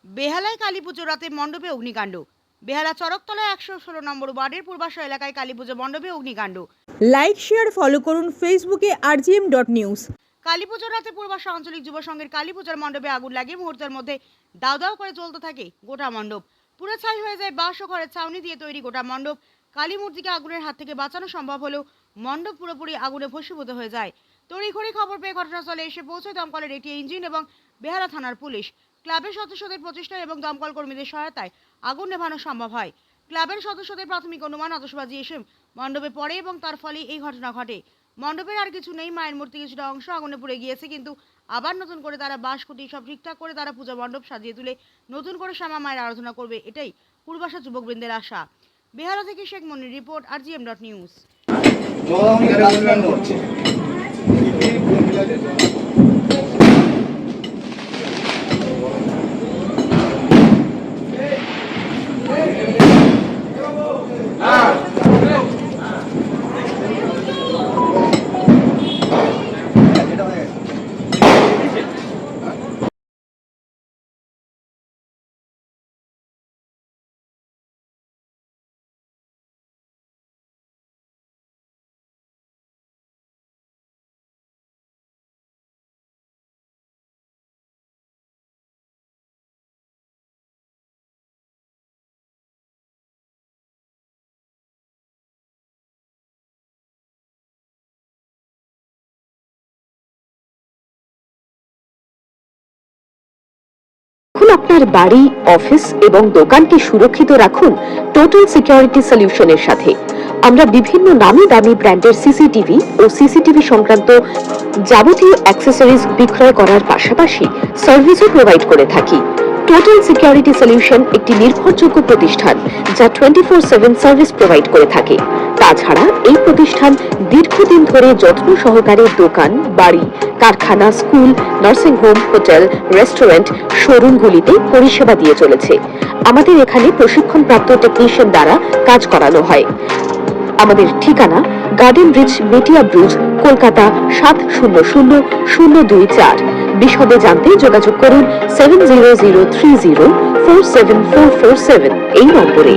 বেহালায় কালীপুজো রাতে মণ্ডপে অগ্নিকাণ্ড। বেহালা চরকতলায় ১১৬ নম্বর ওয়ার্ডের পূর্বাশা এলাকায় কালীপুজো মণ্ডপে অগ্নিকাণ্ড। লাইক শেয়ার ফলো করুন ফেসবুকে rgm.news। কালীপুজোর রাতে পূর্বাশা আঞ্চলিক যুব সংঘের কালীপুজোর মণ্ডপে আগুন লাগে মুহূর্তের মধ্যে দাউ দাউ করে জ্বলতে থাকে গোটা মণ্ডপ। পুরো ছাই হয়ে যায় বাঁশ ও খড়ের ছাউনি দিয়ে তৈরি গোটা মণ্ডপ। কালী মূর্তিকে আগুনের হাত থেকে বাঁচানো সম্ভব হলেও মণ্ডপ পুরোপুরি আগুনে ভস্মীভূত হয়ে যায়। তড়িঘড়ি খবর পেয়ে ঘটনাস্থলে এসে পৌঁছয় দমকলের একটি ইঞ্জিন এবং বেহালা থানার পুলিশ। ক্লাবের সদস্যদের প্রচেষ্টা এবং দমকল কর্মীদের সহায়তায় আগুন নেভানো সম্ভব হয়। ক্লাবের সদস্যদের প্রাথমিক অনুমান আতশবাজি এসে মণ্ডপে পড়ে এবং তার ফলে এই ঘটনা ঘটে। মণ্ডপের আর কিছু নেই, মায়ের মূর্তি কিছুটা অংশ আগুনে পুড়ে গিয়েছে, কিন্তু আবার নতুন করে তারা বাঁশ খুঁটি সব ঠিকঠাক করে তারা পূজা মণ্ডপ সাজিয়ে তুলে নতুন করে শ্যামা মায়ের আরাধনা করবে, এটাই পূর্বাশা যুবকবৃন্দের আশা। বেহালা থেকে শেখ মনির রিপোর্ট, rgm.news। আপনার বাড়ি, অফিস এবং দোকানকে সুরক্ষিত রাখুন টোটাল সিকিউরিটি সলিউশনের সাথে। আমরা বিভিন্ন নামি দামি ব্র্যান্ডের সিসিটিভি ও সিসিটিভি সংক্রান্ত যাবতীয় অ্যাক্সেসরিজ বিক্রয় করার পাশাপাশি সার্ভিসও প্রোভাইড করে থাকি। টোটাল সিকিউরিটি সলিউশন একটি নির্ভরযোগ্য প্রতিষ্ঠান যা 24/7 সার্ভিস প্রোভাইড করে থাকে। তাছাড়া এই প্রতিষ্ঠান দীর্ঘদিন ধরে যত্ন সহকারে দোকান, বাড়ি, কারখানা, school, nursing home, hotel, restaurant, শোরুমগুলিতে পরিষেবা দিয়ে চলেছে। আমাদের এখানে প্রশিক্ষণপ্রাপ্ত টেকনিশিয়ান দ্বারা কাজ করানো হয়। আমাদের ঠিকানা গার্ডেন ব্রিজ, মেটিয়া ব্রিজ, কলকাতা 700024। বিশদে জানতে যোগাযোগ করুন 7003047447 এই নম্বরে।